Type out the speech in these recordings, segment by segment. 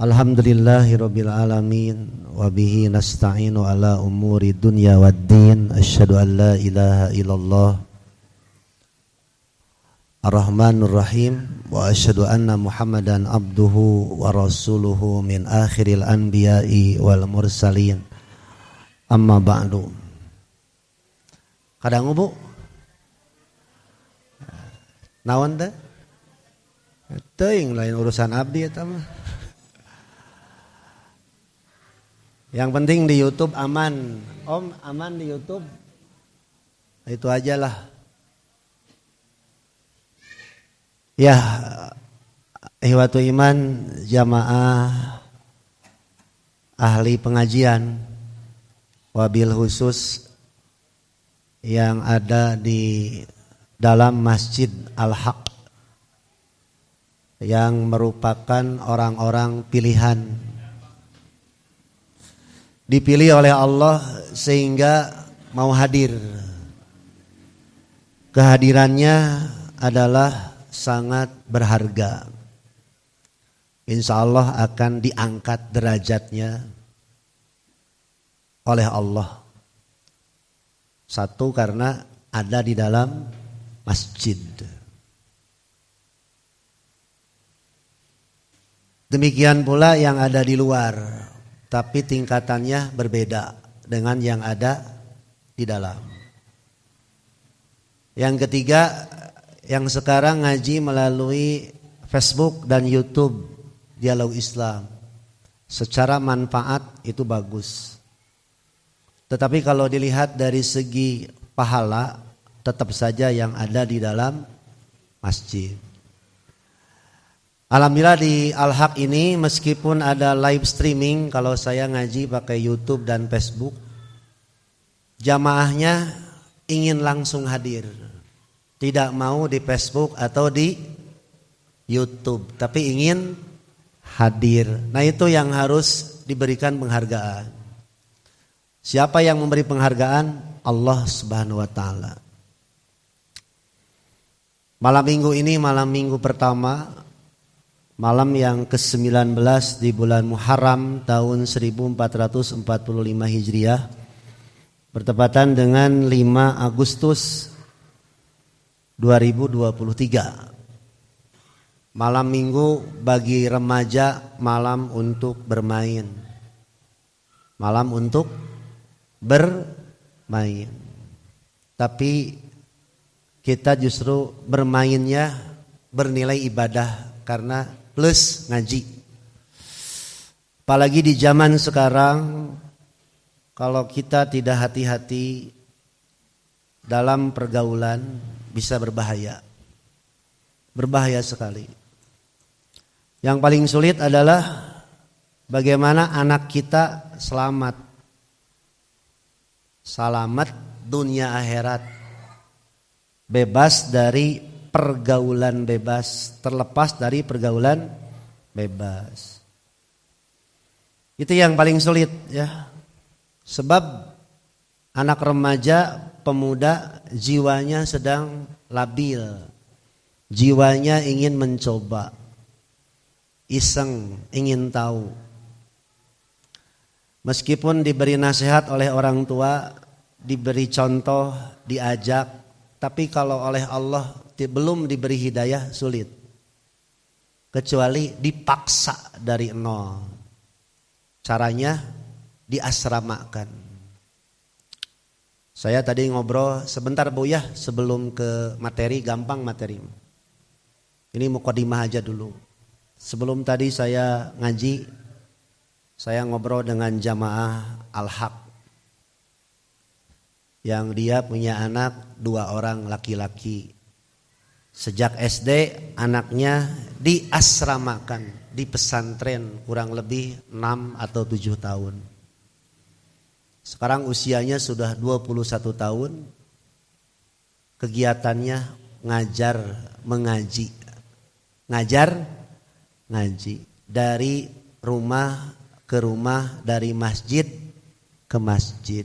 Alhamdulillahirabbil alamin wa bihi nasta'inu ala umuri dunya waddin. Asyhadu an la ilaha illallah Ar-Rahmanur Rahim wa asyhadu anna Muhammadan abduhu wa rasuluhu min akhiril anbiya'i wal mursalin. Amma ba'du. Kadang Bu naon teh? Teuing lain urusan abdi eta mah. Yang penting di YouTube aman. Om, aman di YouTube. Itu aja lah. Ya, ihwatu iman, jamaah ahli pengajian, wabil khusus yang ada di dalam Masjid Al-Haq, yang merupakan orang-orang pilihan, dipilih oleh Allah sehingga mau hadir. Kehadirannya adalah sangat berharga. Insya Allah akan diangkat derajatnya oleh Allah. Satu, karena ada di dalam masjid. Demikian pula yang ada di luar, tapi tingkatannya berbeda dengan yang ada di dalam. Yang ketiga, yang sekarang ngaji melalui Facebook dan YouTube Dialog Islam, secara manfaat itu bagus. Tetapi kalau dilihat dari segi pahala, tetap saja yang ada di dalam masjid. Alhamdulillah di Al-Haq ini meskipun ada live streaming, kalau saya ngaji pakai YouTube dan Facebook, jamaahnya ingin langsung hadir. Tidak mau di Facebook atau di YouTube, tapi ingin hadir. Nah, itu yang harus diberikan penghargaan. Siapa yang memberi penghargaan? Allah Subhanahu wa taala. Malam minggu ini malam minggu pertama, malam yang ke-19 di bulan Muharram tahun 1445 Hijriah, bertepatan dengan 5 Agustus 2023. Malam minggu bagi remaja, malam untuk bermain. Malam untuk bermain. Tapi kita justru bermainnya bernilai ibadah karena plus ngaji. Apalagi di zaman sekarang, kalau kita tidak hati-hati dalam pergaulan bisa berbahaya. Berbahaya sekali. Yang paling sulit adalah bagaimana anak kita selamat. Selamat dunia akhirat. Bebas dari pergaulan bebas, terlepas dari pergaulan bebas. Itu yang paling sulit ya. Sebab anak remaja, pemuda, jiwanya sedang labil. Jiwanya ingin mencoba, iseng, ingin tahu. Meskipun diberi nasihat oleh orang tua, diberi contoh, diajak, tapi kalau oleh Allah belum diberi hidayah, sulit. Kecuali dipaksa dari nol. Caranya diasramakan. Saya tadi ngobrol sebentar Bu ya, sebelum ke materi, gampang materi. Ini mukadimah aja dulu. Sebelum tadi saya ngaji, saya ngobrol dengan jamaah Al-Haq, yang dia punya anak 2 orang laki-laki. Sejak SD anaknya diasramakan di pesantren kurang lebih 6 atau 7 tahun. Sekarang usianya sudah 21 tahun. Kegiatannya ngajar mengaji. Ngajar ngaji dari rumah ke rumah, dari masjid ke masjid.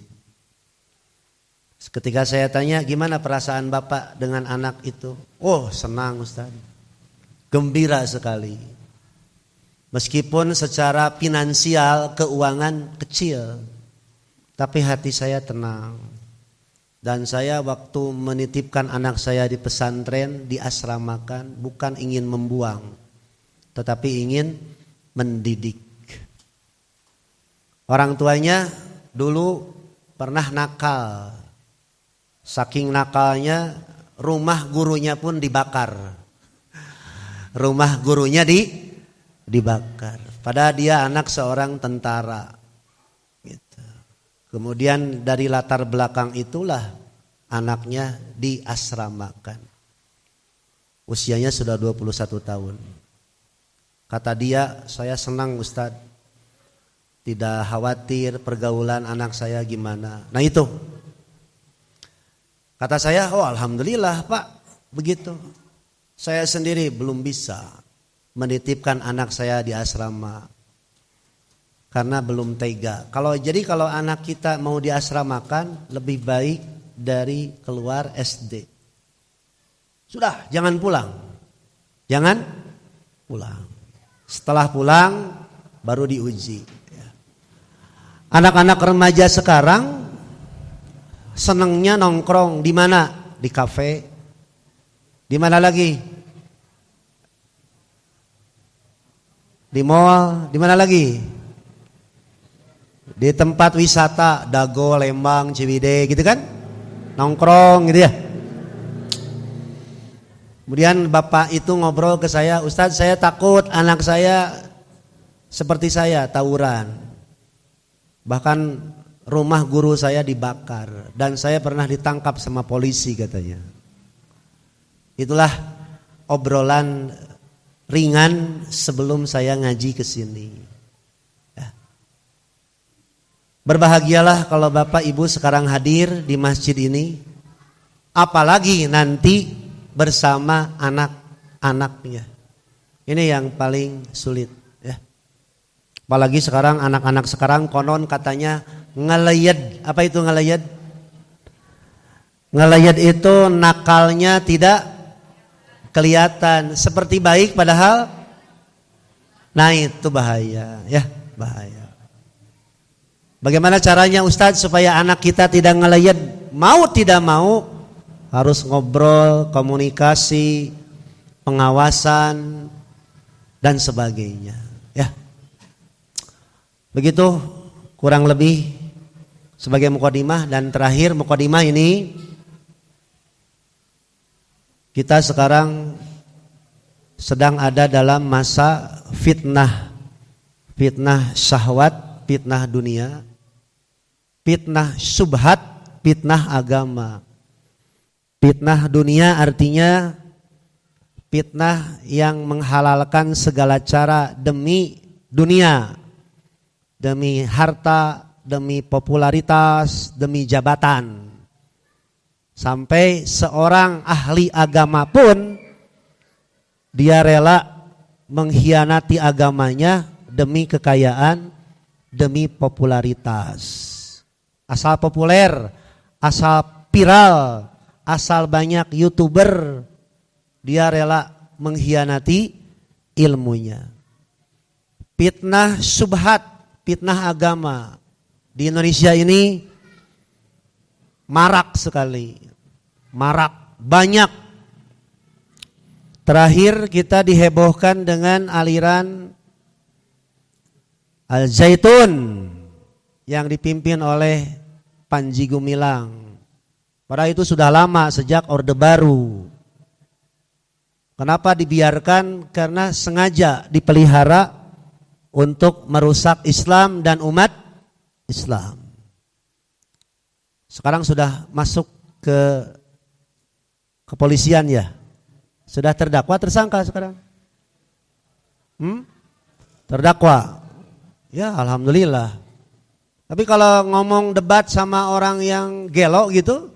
Ketika saya tanya gimana perasaan Bapak dengan anak itu? Oh, senang Ustaz. Gembira sekali. Meskipun secara finansial, keuangan kecil, tapi hati saya tenang. Dan saya waktu menitipkan anak saya di pesantren, diasramakan, bukan ingin membuang, tetapi ingin mendidik. Orang tuanya dulu pernah nakal. Saking nakalnya, rumah gurunya pun dibakar. Rumah gurunya dibakar. Padahal dia anak seorang tentara. Gitu. Kemudian dari latar belakang itulah anaknya diasramakan. Usianya sudah 21 tahun. Kata dia, saya senang Ustadz. Tidak khawatir pergaulan anak saya gimana. Nah itu. Kata saya, oh alhamdulillah Pak, begitu. Saya sendiri belum bisa menitipkan anak saya di asrama. Karena belum tega. Kalau anak kita mau diasramakan, lebih baik dari keluar SD. Sudah, jangan pulang. Jangan pulang. Setelah pulang, baru diuji. Anak-anak remaja sekarang senangnya nongkrong di mana? Di kafe. Di mana lagi? Di mall. Di mana lagi? Di tempat wisata, Dago, Lembang, Ciwidey, gitu kan? Nongkrong gitu ya. Kemudian bapak itu ngobrol ke saya, Ustadz saya takut anak saya seperti saya, tawuran. Bahkan rumah guru saya dibakar dan saya pernah ditangkap sama polisi katanya. Itulah obrolan ringan sebelum saya ngaji ke sini. Ya. Berbahagialah kalau Bapak Ibu sekarang hadir di masjid ini, apalagi nanti bersama anak-anaknya. Ini yang paling sulit. Apalagi sekarang anak-anak sekarang konon katanya ngelayed. Apa itu ngelayed? Ngelayed itu nakalnya tidak kelihatan, seperti baik padahal nah itu bahaya ya, bahaya. Bagaimana caranya Ustadz supaya anak kita tidak ngelayed? Mau tidak mau harus ngobrol, komunikasi, pengawasan dan sebagainya ya. Begitu kurang lebih sebagai mukadimah. Dan terakhir mukadimah ini, kita sekarang sedang ada dalam masa fitnah. Fitnah syahwat, fitnah dunia, fitnah syubhat, fitnah agama. Fitnah dunia artinya fitnah yang menghalalkan segala cara demi dunia, demi harta, demi popularitas, demi jabatan. Sampai seorang ahli agama pun dia rela mengkhianati agamanya demi kekayaan, demi popularitas. Asal populer, asal viral, asal banyak YouTuber, dia rela mengkhianati ilmunya. Fitnah syubhat, fitnah agama di Indonesia ini marak sekali, marak, banyak. Terakhir kita dihebohkan dengan aliran Al-Zaitun yang dipimpin oleh Panji Gumilang. Padahal itu sudah lama, sejak Orde Baru. Kenapa dibiarkan? Karena sengaja dipelihara untuk merusak Islam dan umat Islam. Sekarang sudah masuk ke kepolisian ya. Sudah terdakwa, tersangka sekarang? Terdakwa. Ya alhamdulillah. Tapi kalau ngomong debat sama orang yang gelo gitu,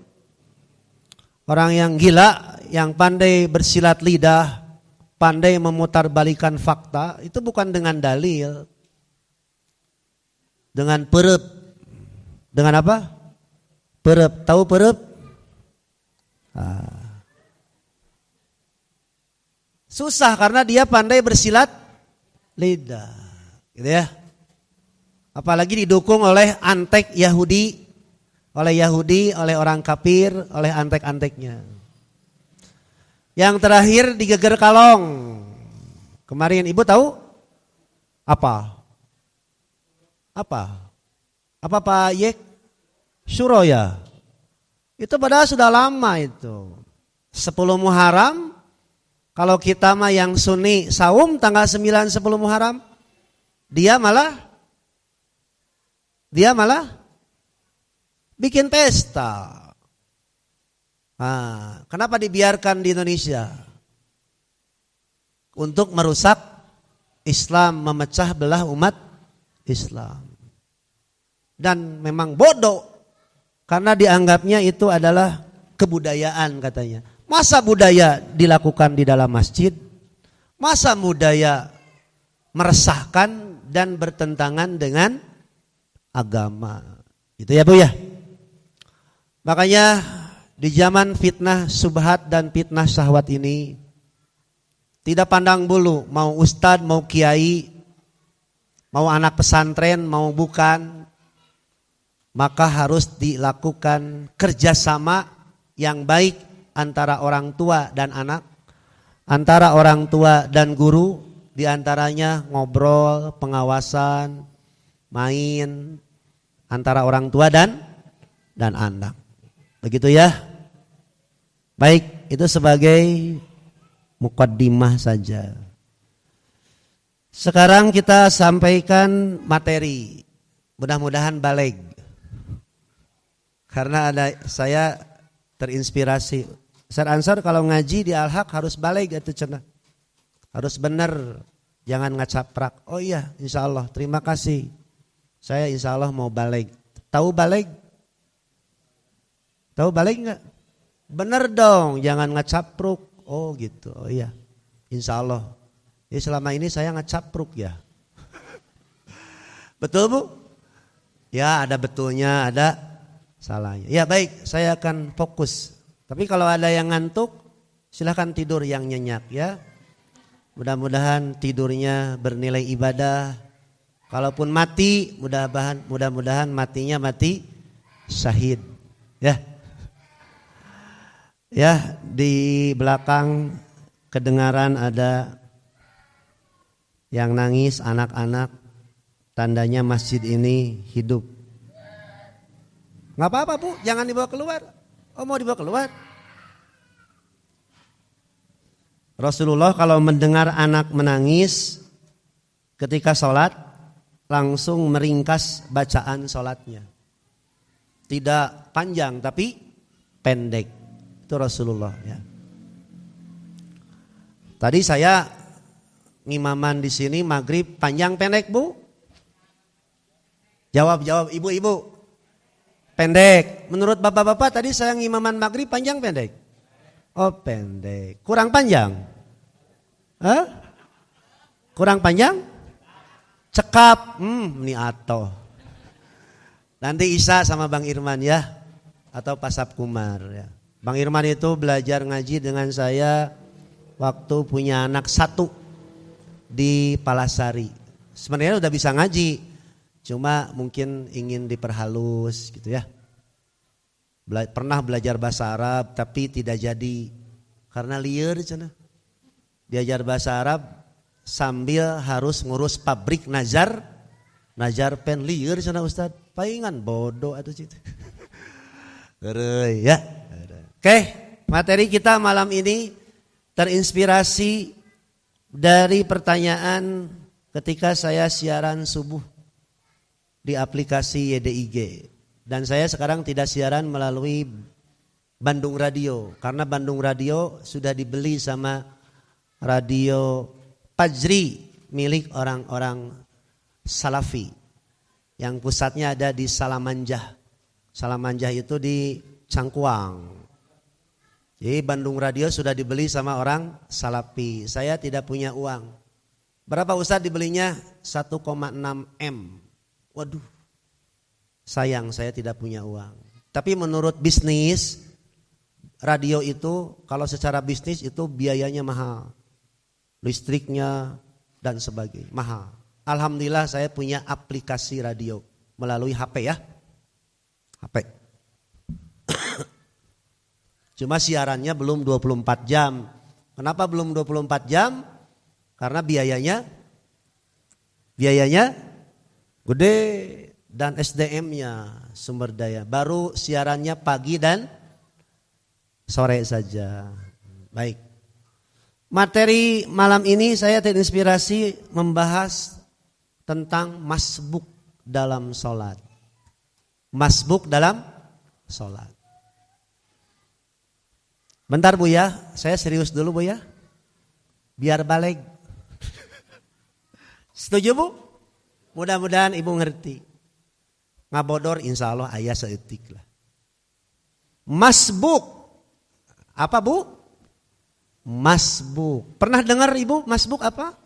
orang yang gila, yang pandai bersilat lidah, pandai memutarbalikan fakta, itu bukan dengan dalil, dengan perep. Dengan apa? Perep. Tahu perep? Susah karena dia pandai bersilat lidah. Gitu ya. Apalagi didukung oleh antek Yahudi, oleh orang kafir, oleh antek-anteknya. Yang terakhir digeger kalong. Kemarin ibu tahu apa? Apa Pak Yek? Suroya. Itu padahal sudah lama itu. 10 Muharram. Kalau kita mah yang Sunni saum tanggal 9 10 Muharram. Dia malah bikin pesta. Nah, kenapa dibiarkan di Indonesia? Untuk merusak Islam, memecah belah umat Islam. Dan memang bodoh karena dianggapnya itu adalah kebudayaan katanya. Masa budaya dilakukan di dalam masjid? Masa budaya meresahkan dan bertentangan dengan agama? Gitu ya Bu ya. Makanya di zaman fitnah subhat dan fitnah syahwat ini tidak pandang bulu mau ustadz, mau kiai, mau anak pesantren, mau bukan. Maka harus dilakukan kerjasama yang baik antara orang tua dan anak, antara orang tua dan guru, diantaranya ngobrol, pengawasan, main, antara orang tua dan anak. Begitu ya. Baik, itu sebagai mukaddimah saja. Sekarang kita sampaikan materi. Mudah-mudahan balig. Karena saya terinspirasi. Ustaz Ansar kalau ngaji di Al-Haq harus balig itu cenah. Harus benar, jangan ngacaprak. Oh iya, insya Allah, terima kasih. Saya insya Allah mau balig. Tahu balig? Tahu balig enggak? Benar dong, jangan ngacapruk. Oh gitu, oh iya, insya Allah. Ya selama ini saya ngacapruk ya. Betul Bu? Ya ada betulnya, ada salahnya. Ya baik, saya akan fokus. Tapi kalau ada yang ngantuk, silahkan tidur yang nyenyak ya. Mudah-mudahan tidurnya bernilai ibadah. Kalaupun mati, mudah-mudahan matinya mati syahid. Ya. Ya, di belakang kedengaran ada yang nangis anak-anak. Tandanya masjid ini hidup. Nggak apa-apa Bu, jangan dibawa keluar. Oh mau dibawa keluar? Rasulullah kalau mendengar anak menangis ketika sholat, langsung meringkas bacaan sholatnya. Tidak panjang tapi pendek. Itu Rasulullah ya. Tadi saya ngimaman di sini maghrib panjang pendek Bu? Jawab ibu-ibu. Pendek. Menurut bapak-bapak tadi saya ngimaman maghrib panjang pendek? Oh pendek. Kurang panjang? Hah? Kurang panjang? Cekap. Ini atau. Nanti Isa sama Bang Irman ya. Atau Pasap Kumar ya. Bang Irman itu belajar ngaji dengan saya waktu punya anak 1 di Palasari. Sebenarnya udah bisa ngaji. Cuma mungkin ingin diperhalus gitu ya. Pernah belajar bahasa Arab tapi tidak jadi. Karena liar sana. Diajar bahasa Arab sambil harus ngurus pabrik Najar pen liar sana Ustaz. Palingan bodoh atau gitu. Ya. Oke, materi kita malam ini terinspirasi dari pertanyaan ketika saya siaran subuh di aplikasi YDIG. Dan saya sekarang tidak siaran melalui Bandung Radio. Karena Bandung Radio sudah dibeli sama Radio Fajri milik orang-orang Salafi. Yang pusatnya ada di Salamanjah. Salamanjah itu di Cangkuang. Jadi Bandung Radio sudah dibeli sama orang Salafi. Saya tidak punya uang. Berapa Ustaz dibelinya? 1,6 M. Waduh, sayang saya tidak punya uang. Tapi menurut bisnis, radio itu kalau secara bisnis itu biayanya mahal. Listriknya, dan sebagainya. Mahal. Alhamdulillah saya punya aplikasi radio melalui HP ya. HP. Cuma siarannya belum 24 jam. Kenapa belum 24 jam? Karena biayanya gede dan SDM-nya, sumber daya. Baru siarannya pagi dan sore saja. Baik. Materi malam ini saya terinspirasi membahas tentang masbuk dalam sholat. Masbuk dalam sholat. Bentar Bu ya, saya serius dulu Bu ya. Biar balik. Setuju Bu? Mudah-mudahan Ibu ngerti. Ngabodor insya Allah ayah seetik lah. Masbuk. Apa Bu? Masbuk. Pernah dengar Ibu masbuk apa?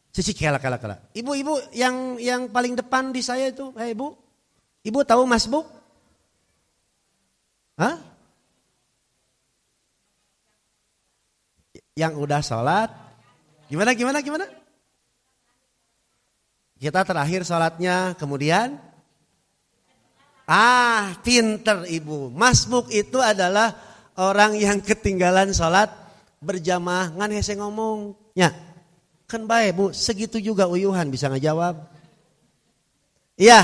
Cici kela. Ibu yang paling depan di saya itu, Ibu. Ibu tahu masbuk? Hah? Yang udah sholat? Gimana? Kita terakhir sholatnya, kemudian? Pinter Ibu. Masbuk itu adalah orang yang ketinggalan sholat berjamaah. Ngan hese ngomongnya. Kan baik Bu, segitu juga uyuhan bisa ngejawab. Iya.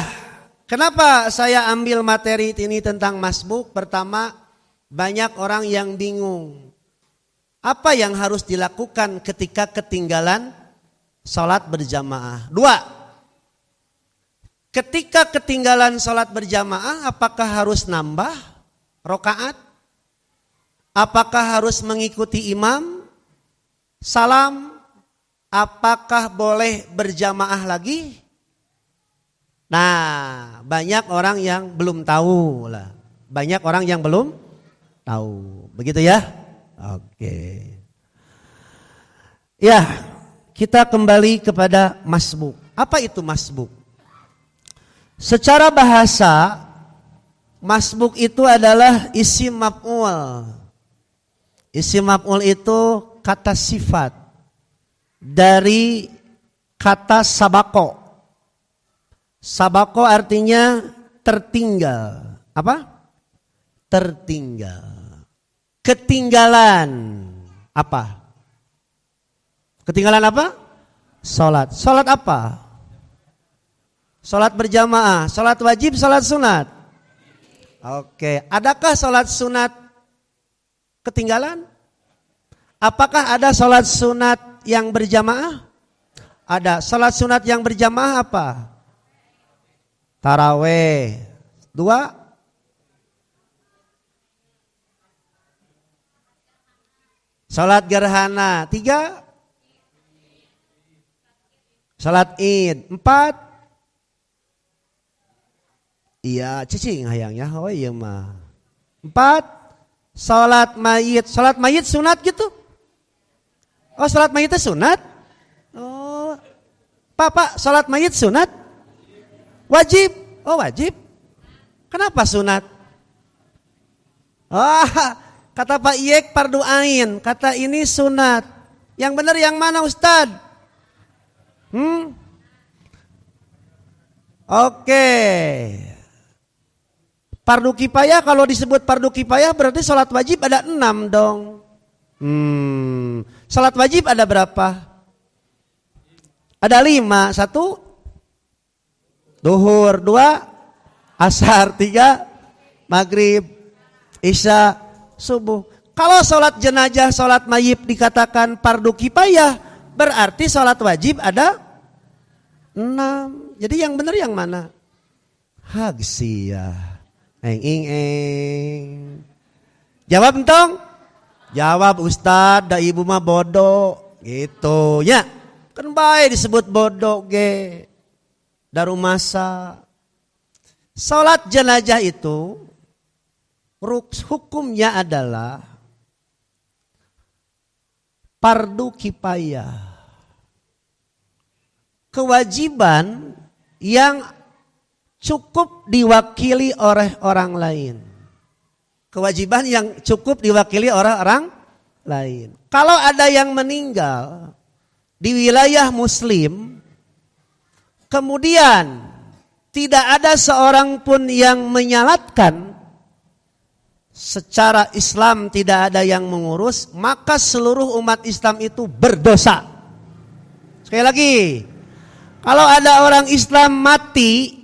Kenapa saya ambil materi ini tentang masbuk? Pertama, banyak orang yang bingung. Apa yang harus dilakukan ketika ketinggalan sholat berjamaah? 2. Ketika ketinggalan sholat berjamaah, apakah harus nambah rokaat? Apakah harus mengikuti imam? Salam? Apakah boleh berjamaah lagi? Nah, banyak orang yang belum tahu lah. Banyak orang yang belum tahu. Begitu ya? Oke. Ya, kita kembali kepada masbuk. Apa itu masbuk? Secara bahasa, masbuk itu adalah isim maf'ul. Isim maf'ul itu kata sifat dari kata sabako. Sabako artinya tertinggal. Apa? Tertinggal. Ketinggalan. Apa? Ketinggalan apa? Sholat. Sholat apa? Sholat berjamaah. Sholat wajib, sholat sunat. Oke. Adakah sholat sunat ketinggalan? Apakah ada sholat sunat yang berjamaah? Ada. Sholat sunat yang berjamaah apa? Taraweh. 2. Salat gerhana. 3. Salat Id. 4. Iya, cicing hayangnya. Oh iya mah. 4. Salat mayit. Salat mayit sunat gitu? Oh, salat mayit itu sunat? Oh. Pak, salat mayit sunat? Wajib. Oh wajib. Kenapa sunat? Kata Pak Iyek fardu ain. Kata ini sunat. Yang benar yang mana Ustad? Oke. Fardu kifayah, kalau disebut fardu kifayah berarti sholat wajib ada 6 dong. Sholat wajib ada berapa? Ada 5. 1 Duhur, 2 asar, 3 maghrib, isya, subuh. Kalau sholat jenazah, sholat mayit dikatakan fardu kifayah, berarti sholat wajib ada 6. Jadi yang benar yang mana? Hagsia. Eng. Jawab entong? Jawab Ustad, da ibu mah bodoh. Gitu ya. Kan baik disebut bodoh ge. Daru masa. Salat jenazah itu hukumnya adalah fardu kifayah. Kewajiban yang cukup diwakili oleh orang lain. Kewajiban yang cukup diwakili oleh orang lain. Kalau ada yang meninggal di wilayah muslim, kemudian tidak ada seorang pun yang menyalatkan, secara Islam tidak ada yang mengurus, maka seluruh umat Islam itu berdosa. Sekali lagi, kalau ada orang Islam mati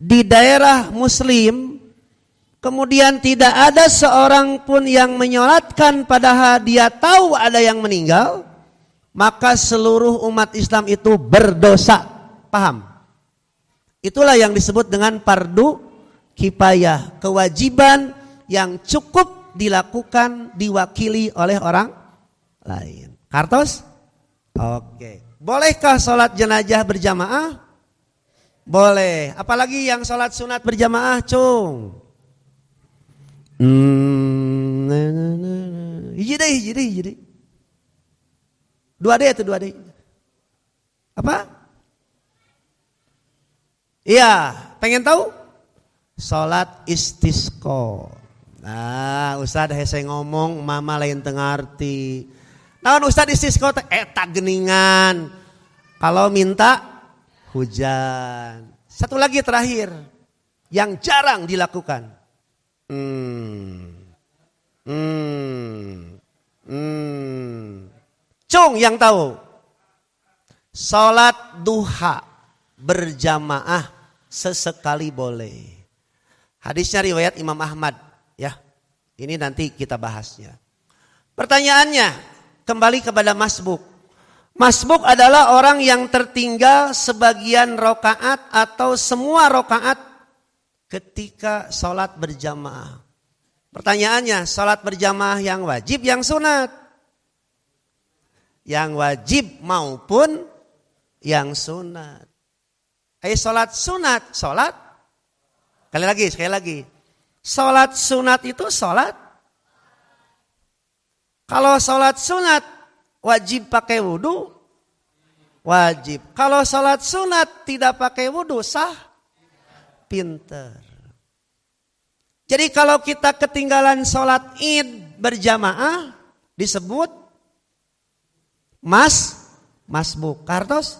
di daerah muslim, kemudian tidak ada seorang pun yang menyolatkan padahal dia tahu ada yang meninggal, maka seluruh umat Islam itu berdosa. Paham? Itulah yang disebut dengan fardu kifayah, kewajiban yang cukup dilakukan diwakili oleh orang lain. Kartos? Oke. Bolehkah sholat jenazah berjamaah? Boleh. Apalagi yang sholat sunat berjamaah, cung. Hiji. 2D atau 2D? Apa? Iya, pengen tahu? Sholat istisqa. Nah, Ustaz hese ngomong, mama lain tengarti. Naon Ustaz istisqa tak geningan. Kalau minta hujan. Satu lagi terakhir yang jarang dilakukan. Cung yang tahu. Sholat duha berjamaah sesekali boleh. Hadisnya riwayat Imam Ahmad. Ya, ini nanti kita bahasnya. Pertanyaannya, kembali kepada masbuk. Masbuk adalah orang yang tertinggal sebagian rokaat atau semua rokaat ketika sholat berjamaah. Pertanyaannya, sholat berjamaah yang wajib, yang sunat? Yang wajib maupun yang sunat. Sholat sunat, sholat. Sekali lagi. Sholat sunat itu sholat. Kalau sholat sunat wajib pakai wudu, wajib. Kalau sholat sunat tidak pakai wudu, sah? Pinter. Jadi kalau kita ketinggalan sholat id berjamaah disebut masbuk. Kartos?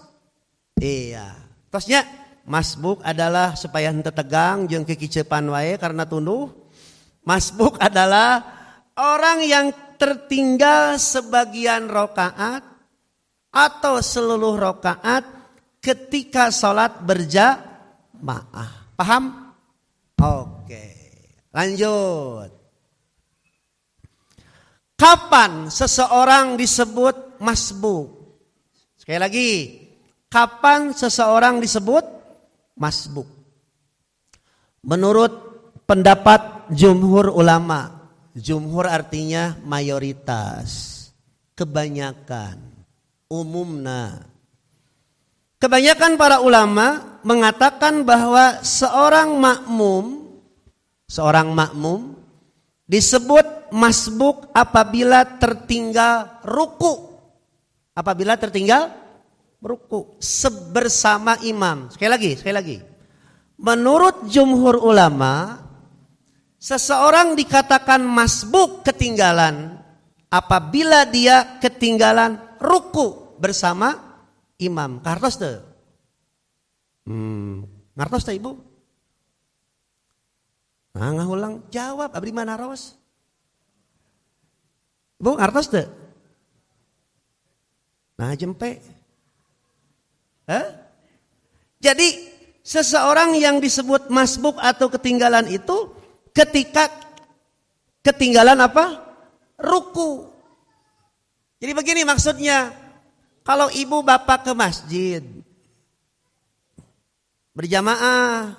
Iya. Tosnya masbuk adalah supaya henteu tegang jeung kekiceupan wae karena tunduh. Masbuk adalah orang yang tertinggal sebagian rokaat atau seluruh rokaat ketika sholat berjamaah. Paham? Oke. Lanjut. Kapan seseorang disebut masbuk? Sekali lagi. Kapan seseorang disebut masbuk? Menurut pendapat jumhur ulama, jumhur artinya mayoritas, kebanyakan, umumna. Kebanyakan para ulama mengatakan bahwa seorang makmum disebut masbuk apabila tertinggal ruku. Apabila tertinggal ruku bersama imam. Sekali lagi. Menurut jumhur ulama, seseorang dikatakan masbuk ketinggalan apabila dia ketinggalan ruku bersama imam. Ngartos teu? Ngartos teu Ibu? Nah, ngahulang jawab abdi mana ros? Ibu ngartos teu? Nah, jempe. Jadi seseorang yang disebut masbuk atau ketinggalan itu ketika ketinggalan apa? Ruku. Jadi begini maksudnya, kalau ibu bapak ke masjid berjamaah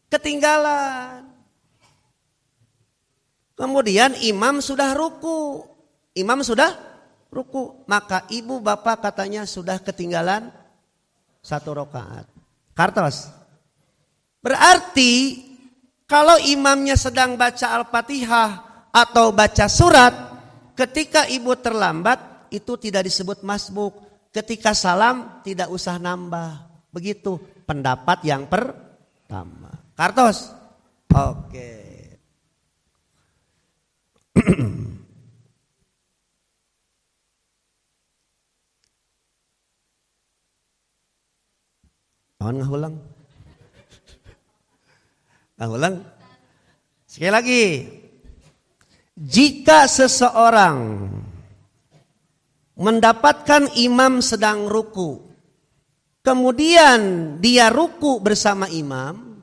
ketinggalan, kemudian imam sudah ruku, maka ibu bapak katanya sudah ketinggalan 1 rakaat. Kartos. Berarti kalau imamnya sedang baca Al-Fatihah atau baca surat, ketika ibu terlambat itu tidak disebut masbuk. Ketika salam tidak usah nambah. Begitu pendapat yang pertama. Kartos. Oke. Mohon ngulang. Ngulang. Sekali lagi. Jika seseorang mendapatkan imam sedang ruku, kemudian dia ruku bersama imam,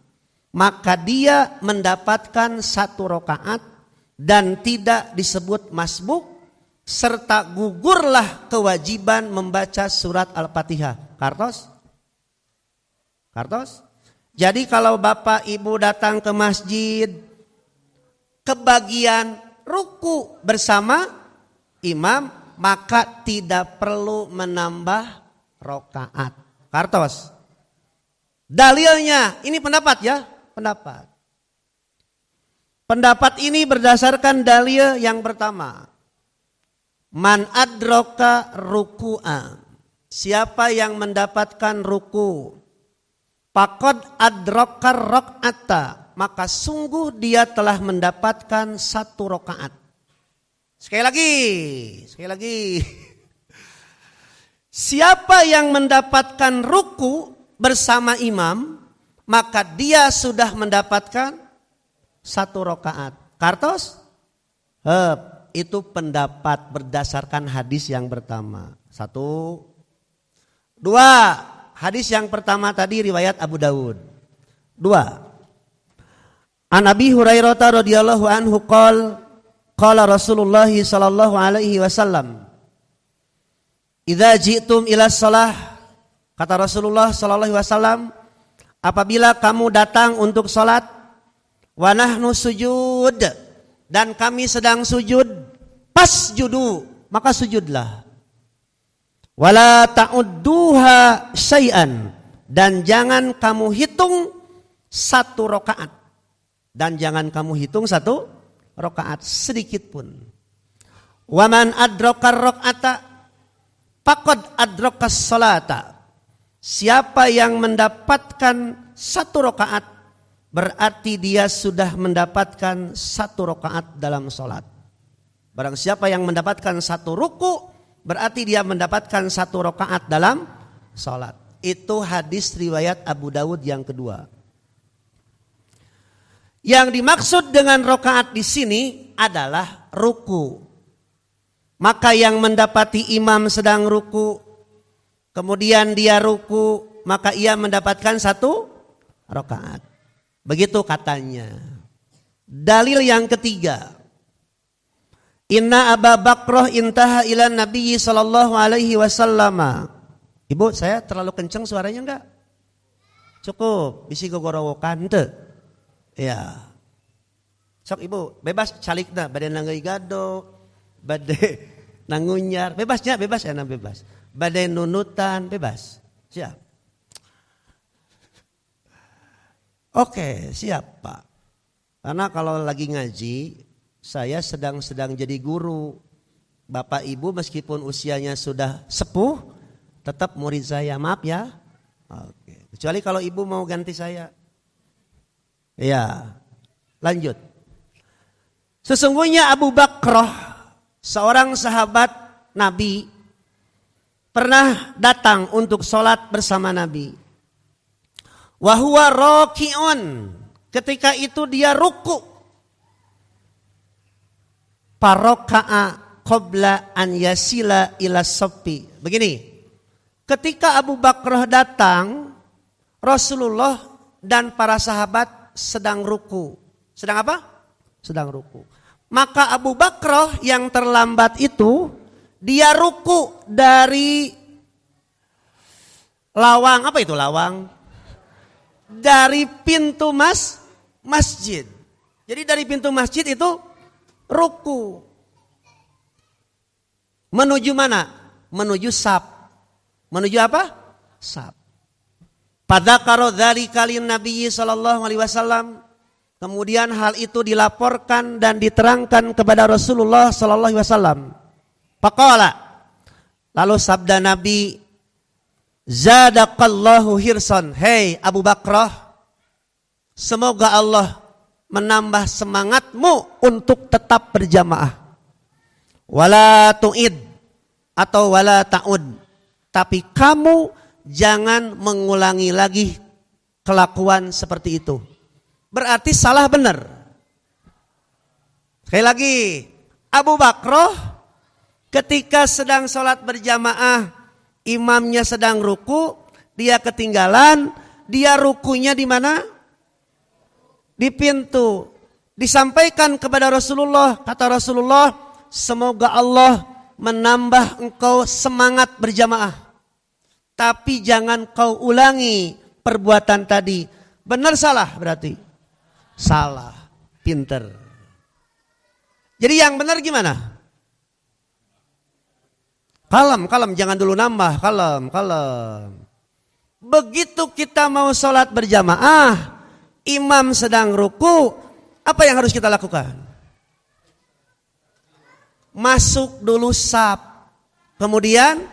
maka dia mendapatkan 1 rakaat dan tidak disebut masbuk, serta gugurlah kewajiban membaca surat Al-Fatihah. Kartos? Kartos? Jadi kalau Bapak Ibu datang ke masjid, kebagian ruku bersama imam, maka tidak perlu menambah rakaat. Kartos. Dalilnya, ini pendapat ya, pendapat. Pendapat ini berdasarkan dalil yang pertama. Man adraka ruku'a. Siapa yang mendapatkan ruku, faqad adraka raq'ata, maka sungguh dia telah mendapatkan 1 rakaat. Sekali lagi. Siapa yang mendapatkan ruku bersama imam, maka dia sudah mendapatkan 1 rakaat. Kartos? Itu pendapat berdasarkan hadis yang pertama. 1. 2. Hadis yang pertama tadi riwayat Abu Dawud. 2. An Abi Hurairah radhiyallahu anhu qala Rasulullah sallallahu alaihi wasallam, idza ji'tum ila shalah, kata Rasulullah sallallahu alaihi wasallam, apabila kamu datang untuk salat, wa nahnu sujud, dan kami sedang sujud, fasjudu, maka sujudlah. Wala ta'udduha syai'an, dan jangan kamu hitung 1 rakaat. Dan jangan kamu hitung 1 rakaat sedikit pun. Wa man adraka raq'ata faqad adraka sholata. Siapa yang mendapatkan 1 rakaat, berarti dia sudah mendapatkan 1 rakaat dalam salat. Barang siapa yang mendapatkan 1 ruku, berarti dia mendapatkan 1 rakaat dalam salat. Itu hadis riwayat Abu Dawud yang kedua. Yang dimaksud dengan rakaat di sini adalah ruku. Maka yang mendapati imam sedang ruku, kemudian dia ruku, maka ia mendapatkan 1 rakaat. Begitu katanya. Dalil yang ketiga. Inna Aba Bakrah intaha ila Nabi sallallahu alaihi wasallam. Ibu, saya terlalu kencang suaranya enggak? Cukup, bisi gogorowokan teu? Ya. Sok Ibu, bebas calikna, bade nanggeuy gado, bade nangunyar, bebasnya bebas enak bebas. Bade nunutan, bebas. Siap. Oke, siap Pak. Karena kalau lagi ngaji, saya sedang jadi guru. Bapak Ibu meskipun usianya sudah sepuh, tetap murid saya. Maaf ya. Oke. Kecuali kalau Ibu mau ganti saya. Ya, lanjut. Sesungguhnya Abu Bakrah, seorang sahabat Nabi, pernah datang untuk sholat bersama Nabi. Wahuwa roki'un, ketika itu dia ruku. Paroka'a qabla an yasila ila sopi. Begini, ketika Abu Bakrah datang, Rasulullah dan para sahabat sedang ruku. Sedang apa? Sedang ruku. Maka Abu Bakrah yang terlambat itu, dia ruku dari lawang. Apa itu lawang? Dari pintu masjid. Jadi dari pintu masjid itu ruku. Menuju mana? Menuju saf. Menuju apa? Saf. Pada karo dari kalin Nabi sallallahu alaihi wasallam. Kemudian hal itu dilaporkan dan diterangkan kepada Rasulullah sallallahu alaihi wasallam. Faqala, lalu sabda Nabi, zadaqallahu hirsan. Hei Abu Bakrah, semoga Allah menambah semangatmu untuk tetap berjamaah. Wala tu'id atau wala ta'ud, tapi kamu jangan mengulangi lagi kelakuan seperti itu. Berarti salah benar. Sekali lagi, Abu Bakroh ketika sedang sholat berjamaah, imamnya sedang ruku, dia ketinggalan, dia rukunya di mana? Di pintu. Disampaikan kepada Rasulullah, kata Rasulullah, semoga Allah menambah engkau semangat berjamaah. Tapi jangan kau ulangi perbuatan tadi. Benar salah berarti? Salah, pinter. Jadi yang benar gimana? Kalem, jangan dulu nambah, kalem. Begitu kita mau sholat berjamaah, imam sedang ruku, apa yang harus kita lakukan? Masuk dulu saf, kemudian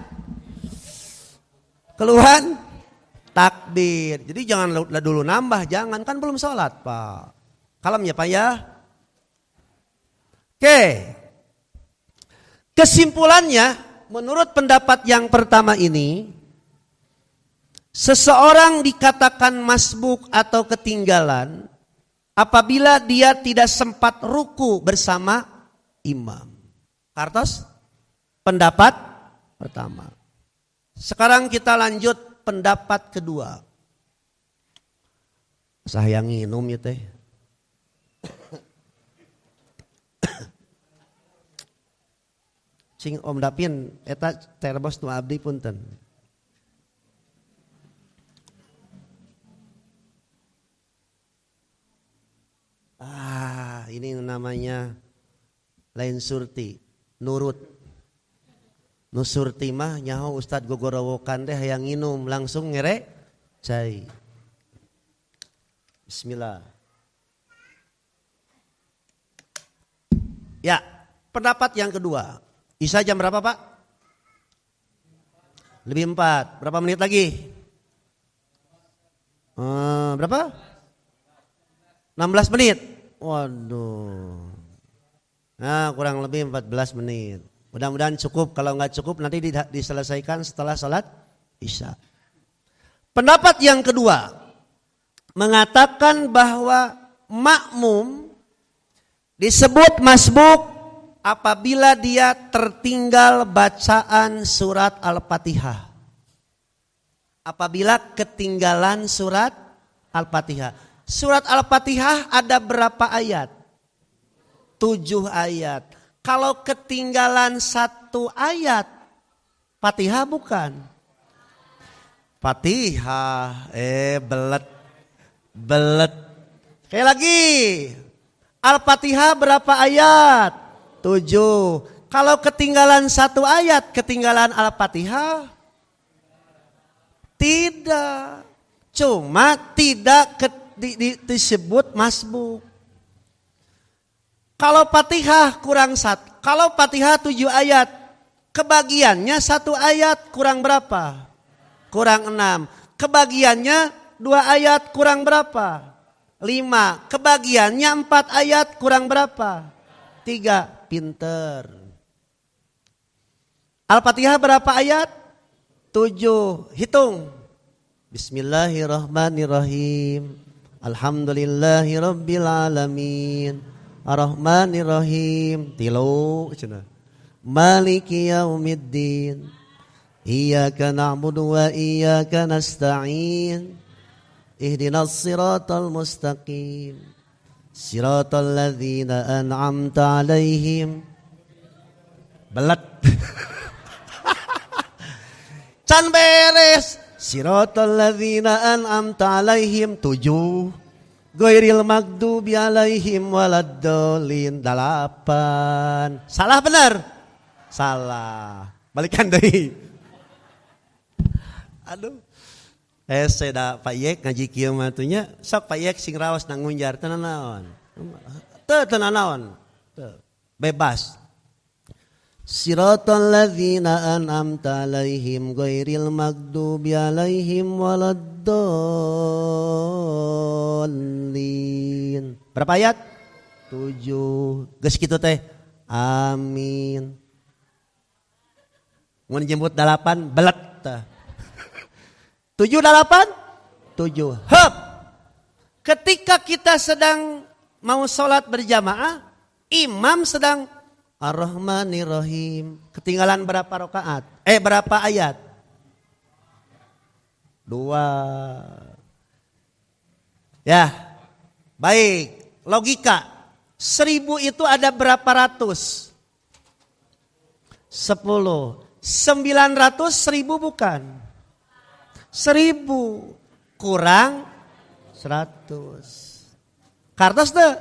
keluar takbir. Jadi jangan dulu nambah, jangan, kan belum sholat Pak. Kalem ya Pak ya. Oke. Kesimpulannya, menurut pendapat yang pertama ini, seseorang dikatakan masbuk atau ketinggalan apabila dia tidak sempat ruku bersama imam. Kartos? Pendapat pertama. Sekarang kita lanjut pendapat kedua. Saya nginum ya teh. Sing Om Dapin eta terbos nu abdi punten. Ini namanya lain surti, nurut. Nusurti mah nyaho Ustad gogorowokan teh hayang nginum langsung ngere cai. Bismillah. Ya, pendapat yang kedua. Isya jam berapa Pak? Lebih 4. Berapa menit lagi? Berapa? 16 menit. Waduh. Nah, kurang lebih 14 menit. Mudah-mudahan cukup. Kalau nggak cukup nanti diselesaikan setelah salat Isya. Pendapat yang kedua mengatakan bahwa makmum disebut masbuk apabila dia tertinggal bacaan surat Al-Fatihah. Apabila ketinggalan surat Al-Fatihah. Surat Al-Fatihah ada berapa ayat? 7 ayat. Kalau ketinggalan 1 ayat, Fatihah bukan? Fatihah, belet. Sekali lagi, Al-Fatihah berapa ayat? 7. Kalau ketinggalan 1 ayat, ketinggalan Al-Fatihah? Tidak. Cuma tidak disebut masbuk. Kalau Fatihah kurang 1, kalau Fatihah 7 ayat, kebagiannya 1 ayat kurang berapa? Kurang 6. Kebagiannya 2 ayat kurang berapa? 5. Kebagiannya 4 ayat kurang berapa? 3. Pinter. Al-Fatihah berapa ayat? 7. Hitung. Bismillahirrahmanirrahim. Alhamdulillahirabbil alamin. Ar-Rahmanir-Rahim. Tilu cenah. Maliki yaumiddin. Iyyaka na'budu wa iyyaka nasta'in. Ihdinas siratal mustaqim. Siratal ladzina an'amta 'alaihim. Belet. Can beres. Siratal ladzina an'amta 'alaihim 7. Ghairil maghdubi 'alaihim waladdallin 8. Salah benar? Salah. Balikan deui. Aduh. Seda Pak Yek ngaji kieu mah tuh nya sok Pak Yek sing raos nang ngunjar teu naon. Teu naon. Bebas. Siratal ladzina an'amta 'alaihim ghairil maghdubi 'alaihim waladdallin. Berapa ayat? 7. Geus kitu teh. Amin. Mun jemput 8 belet tah. 7, 8, 7. Hep. Ketika kita sedang mau sholat berjamaah, imam sedang Ar-Rahmanir-Rahim. Ketinggalan berapa rakaat? Berapa ayat? 2. Ya, baik. Logika. 1000 itu ada berapa ratus? 10. 900 1000 bukan? 1000 kurang 100. Kartos deh.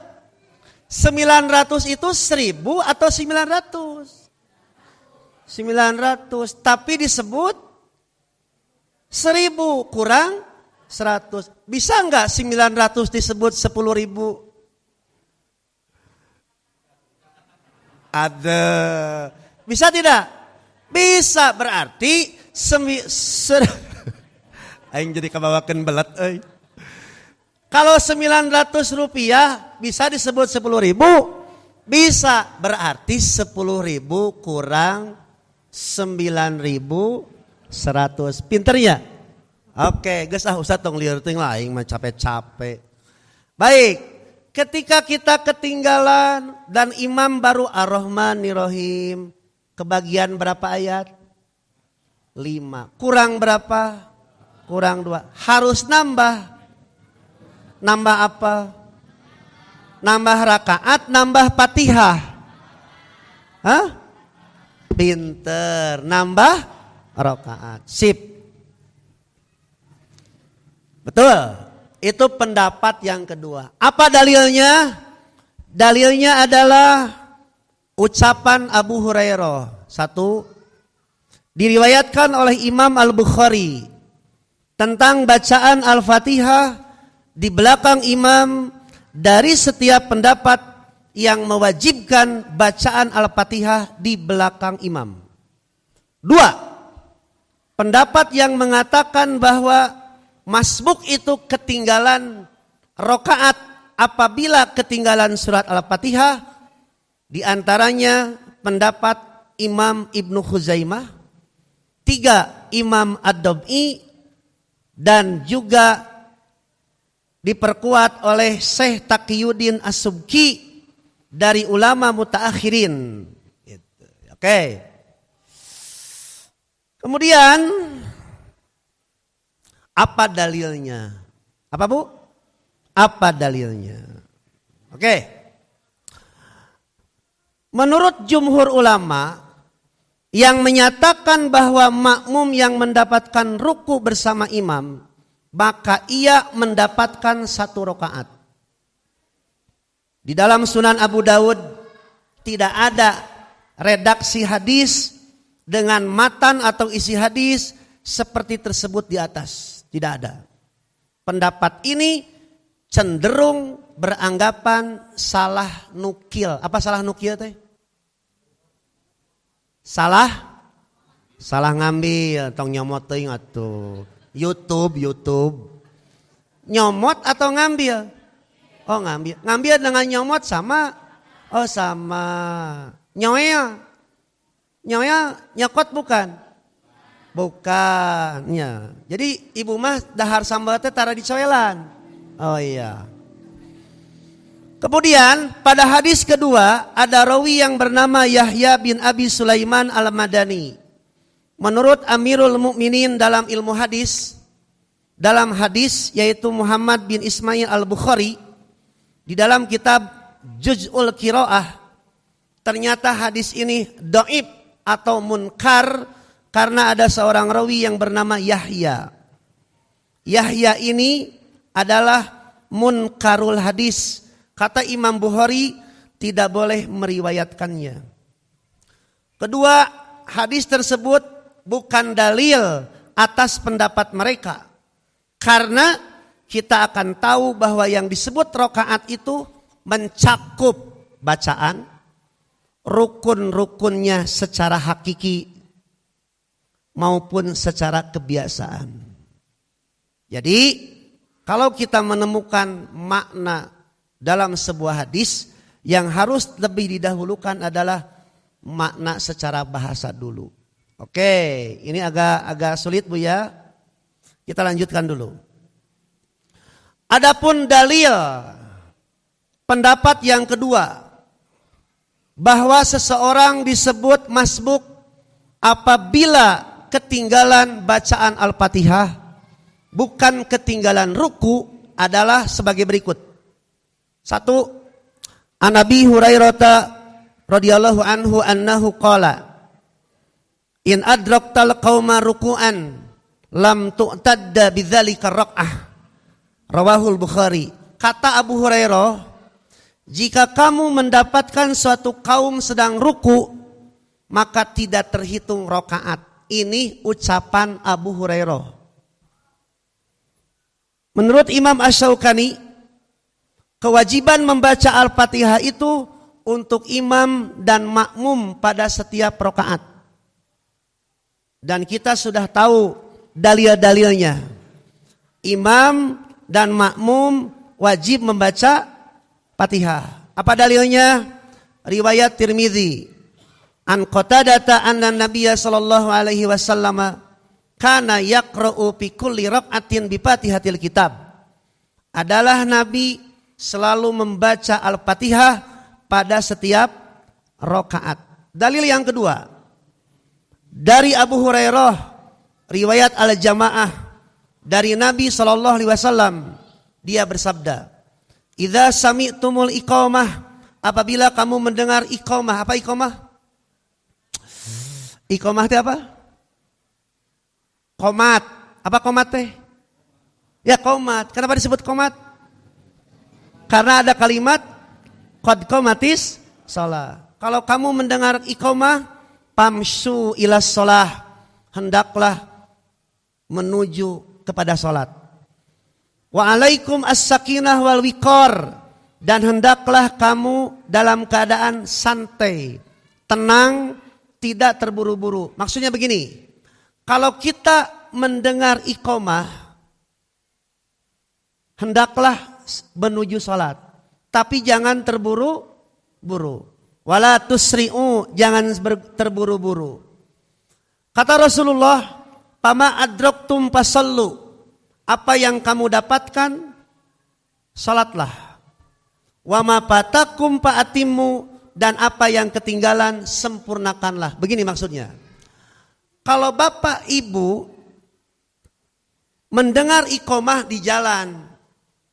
900 itu 1000 atau 900? 900. Tapi disebut 1000 kurang 100. Bisa enggak 900 disebut 10.000? Ada. Bisa tidak? Bisa, berarti aing jadi kebawakan belet euy. Kalau 900 rupiah bisa disebut 10.000? Bisa, berarti 10.000 kurang 9.100. Pinter ya? Oke, geus Ustaz tong lieur teuing lah aing mah capek-capek. Baik, ketika kita ketinggalan dan imam baru Ar-Rahmanir-Rahim, kebagian berapa ayat? 5. Kurang berapa? Kurang 2. Harus nambah. Nambah apa? Nambah rakaat, nambah Fatihah. Hah? Pinter. Nambah rakaat. Sip. Betul. Itu pendapat yang kedua. Apa dalilnya? Dalilnya adalah ucapan Abu Hurairah. 1. Diriwayatkan oleh Imam Al-Bukhari tentang bacaan Al-Fatihah di belakang imam dari setiap pendapat yang mewajibkan bacaan Al-Fatihah di belakang imam. 2. Pendapat yang mengatakan bahwa masbuk itu ketinggalan rakaat apabila ketinggalan surat Al-Fatihah, di antaranya pendapat Imam Ibnu Khuzaimah, 3. Imam Ad-Dab'i, dan juga diperkuat oleh Syekh Taqiyuddin As-Subki dari ulama mutaakhirin. Oke. Kemudian apa dalilnya? Apa Bu? Apa dalilnya? Oke. Menurut jumhur ulama yang menyatakan bahwa makmum yang mendapatkan ruku bersama imam, maka ia mendapatkan 1 rakaat. Di dalam Sunan Abu Daud tidak ada redaksi hadis dengan matan atau isi hadis seperti tersebut di atas. Tidak ada. Pendapat ini cenderung beranggapan salah nukil. Apa salah nukil teh? Salah ngambil, tong nyomot teuing atuh. YouTube. Nyomot atau ngambil? Oh, ngambil. Ngambil dengan nyomot sama? Oh, sama. Nyoel nyokot bukan? Bukan. Ya. Jadi ibu mah dahar sambal teh tara dicoelan. Oh iya. Kemudian pada hadis kedua ada rawi yang bernama Yahya bin Abi Sulaiman Al-Madani. Menurut Amirul Mukminin dalam ilmu hadis, dalam hadis yaitu Muhammad bin Ismail Al-Bukhari, di dalam kitab Juz'ul Qiraah, ternyata hadis ini dhaif atau munkar karena ada seorang rawi yang bernama Yahya. Yahya ini adalah munkarul hadis. Kata Imam Bukhari tidak boleh meriwayatkannya. Kedua, hadis tersebut bukan dalil atas pendapat mereka. Karena kita akan tahu bahwa yang disebut rakaat itu mencakup bacaan, rukun-rukunnya secara hakiki maupun secara kebiasaan. Jadi kalau kita menemukan makna dalam sebuah hadis, yang harus lebih didahulukan adalah makna secara bahasa dulu. Oke, ini agak sulit Bu ya. Kita lanjutkan dulu. Adapun dalil pendapat yang kedua, bahwa seseorang disebut masbuk apabila ketinggalan bacaan Al-Fatihah, bukan ketinggalan ruku, adalah sebagai berikut. 1. An Abi Hurairah radhiyallahu anhu annahu qala in adraktal qauma ruku'an lam tu'tadda bidzalika raq'ah. Rawahul Bukhari. Kata Abu Hurairah, jika kamu mendapatkan suatu kaum sedang ruku, maka tidak terhitung rakaat. Ini ucapan Abu Hurairah. Menurut Imam Asy-Syaukani, kewajiban membaca Al-Fatihah itu untuk imam dan makmum pada setiap rakaat. Dan kita sudah tahu dalil-dalilnya. Imam dan makmum wajib membaca Fatihah. Apa dalilnya? Riwayat Tirmidzi. An Qatadah anna Nabiyya sallallahu alaihi wasallam kana yaqra'u fi kulli raq'atin bi Fatihatil kitab. Adalah Nabi selalu membaca Al-Fatihah pada setiap rakaat. Dalil yang kedua, dari Abu Hurairah, riwayat Al-Jamaah, dari Nabi sallallahu alaihi wasallam, dia bersabda, "Idza sami'tumul iqamah," apabila kamu mendengar iqamah. Apa iqamah? Iqamah itu apa? Qomat. Apa qomat teh? Ya qomat. Kenapa disebut qomat? Karena ada kalimat qad qomatis shalah. Kalau kamu mendengar iqamah, pamsu ilas shalah, hendaklah menuju kepada salat. Wa alaikum as-sakinah wal wiqar, dan hendaklah kamu dalam keadaan santai, tenang, tidak terburu-buru. Maksudnya begini, kalau kita mendengar iqamah, hendaklah menuju salat, tapi jangan terburu-buru. Wala tusri'u, jangan terburu-buru. Kata Rasulullah, "Pama adraktum fasallu," apa yang kamu dapatkan, salatlah. Wa ma fatakum fa'atimmu, dan apa yang ketinggalan, sempurnakanlah. Begini maksudnya. Kalau bapak ibu mendengar iqamah di jalan,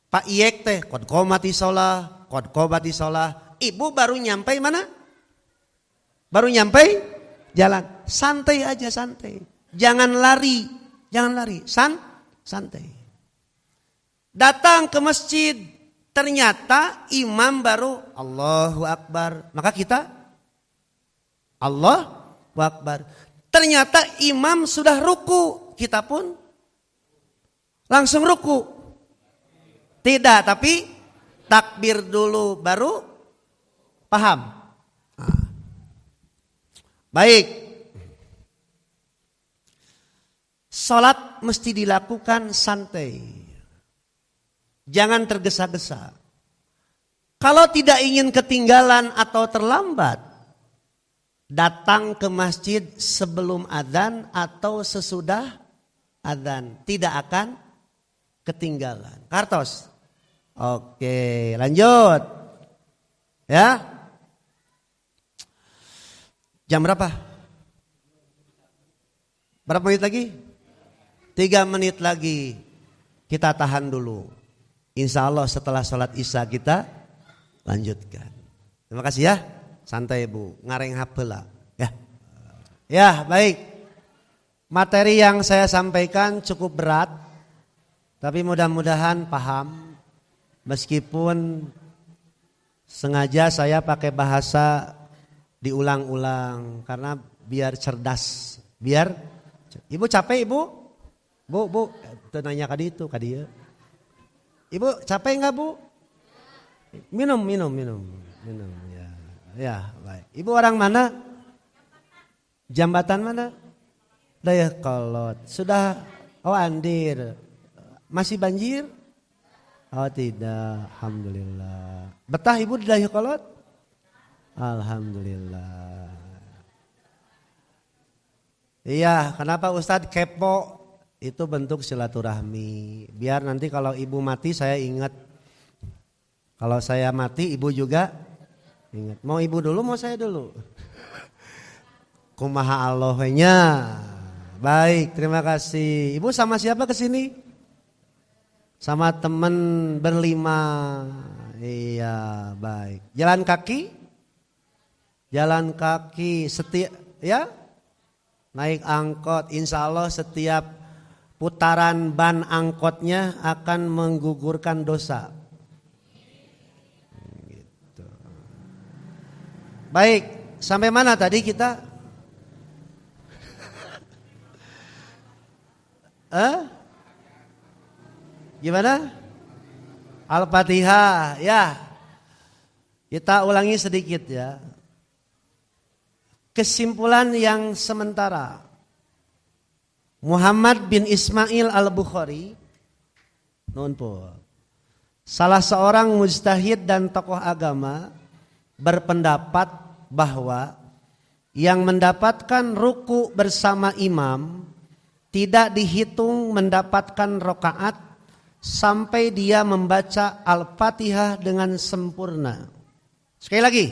Pak Iyek teh qad qomati shalah, qad qomati shalah, ibu baru nyampe mana? Baru nyampe jalan. Santai aja, santai. Jangan lari, santai. Datang ke masjid, ternyata imam baru Allahu Akbar, maka kita Allahu Akbar. Ternyata imam sudah ruku, kita pun langsung ruku. Tidak, tapi takbir dulu baru paham. Nah. Baik. Salat mesti dilakukan santai. Jangan tergesa-gesa. Kalau tidak ingin ketinggalan atau terlambat, datang ke masjid sebelum adzan atau sesudah adzan. Tidak akan ketinggalan. Kartos. Oke, lanjut. Ya. Jam berapa? Berapa menit lagi? 3 menit lagi. Kita tahan dulu. Insya Allah setelah sholat isya kita lanjutkan. Terima kasih ya. Santai Bu, ngareng hapela. Ya. Ya, baik. Materi yang saya sampaikan cukup berat, tapi mudah-mudahan paham. Meskipun sengaja saya pakai bahasa diulang-ulang karena biar cerdas. Biar Ibu capek Ibu? Bu, itu nanya kadi itu kadi ya. Ibu capek enggak Bu? Minum ya. Ya, baik. Ibu orang mana? Jambatan mana? Dayakolot. Sudah Andir. Masih banjir? Oh tidak, alhamdulillah. Betah Ibu di Dayakolot? Alhamdulillah. Iya, kenapa Ustadz kepo? itu bentuk silaturahmi. Biar nanti kalau ibu mati saya ingat. Kalau saya mati ibu juga ingat. Mau ibu dulu mau saya dulu? Kumaha Allahnya. Baik, terima kasih. Ibu sama siapa kesini? Sama teman berlima. Iya, baik. Jalan kaki? Jalan kaki setiap ya? Naik angkot. Insya Allah setiap putaran ban angkotnya akan menggugurkan dosa. Gitu. Baik, sampai mana tadi kita? Gimana? Al-Fatihah, ya. Kita ulangi sedikit ya. Kesimpulan yang sementara. Muhammad bin Ismail al-Bukhari, salah seorang mujtahid dan tokoh agama, berpendapat bahwa yang mendapatkan ruku bersama imam tidak dihitung mendapatkan rakaat sampai dia membaca Al-Fatihah dengan sempurna. Sekali lagi.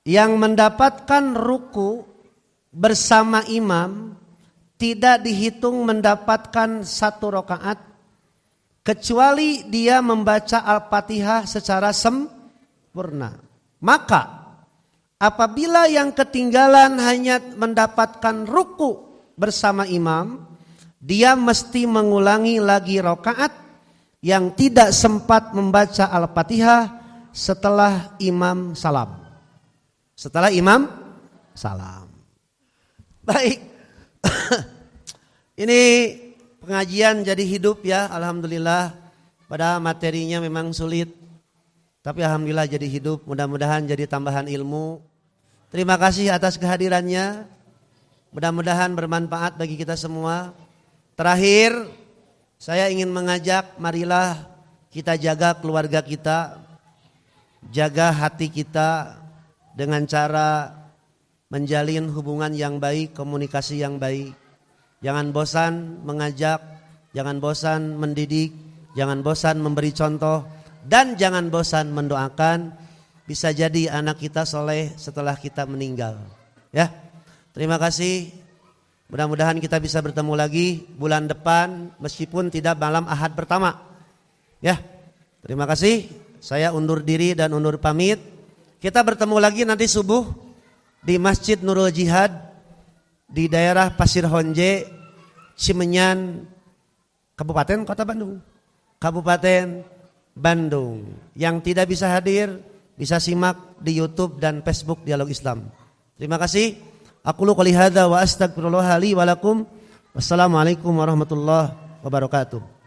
Yang mendapatkan ruku bersama imam tidak dihitung mendapatkan satu rakaat kecuali dia membaca Al-Fatihah secara sempurna. Maka apabila yang ketinggalan hanya mendapatkan ruku bersama imam, dia mesti mengulangi lagi rakaat yang tidak sempat membaca Al-Fatihah setelah imam salam. Setelah imam salam. Baik. Ini pengajian jadi hidup ya, alhamdulillah. Padahal materinya memang sulit, tapi alhamdulillah jadi hidup. Mudah-mudahan jadi tambahan ilmu. Terima kasih atas kehadirannya. Mudah-mudahan bermanfaat bagi kita semua. Terakhir, saya ingin mengajak, marilah kita jaga keluarga kita, jaga hati kita dengan cara menjalin hubungan yang baik, komunikasi yang baik. Jangan bosan mengajak, jangan bosan mendidik, jangan bosan memberi contoh, dan jangan bosan mendoakan. Bisa jadi anak kita soleh setelah kita meninggal. Ya, terima kasih. Mudah-mudahan kita bisa bertemu lagi bulan depan meskipun tidak malam Ahad pertama. Ya, terima kasih. Saya undur diri dan undur pamit. Kita bertemu lagi nanti subuh di Masjid Nurul Jihad di daerah Pasir Honje, Cimenyan, Kabupaten Kota Bandung. Kabupaten Bandung. Yang tidak bisa hadir bisa simak di YouTube dan Facebook Dialog Islam. Terima kasih. Aku qouli hadza wa astaghfirullah li wa lakum. Wassalamualaikum warahmatullahi wabarakatuh.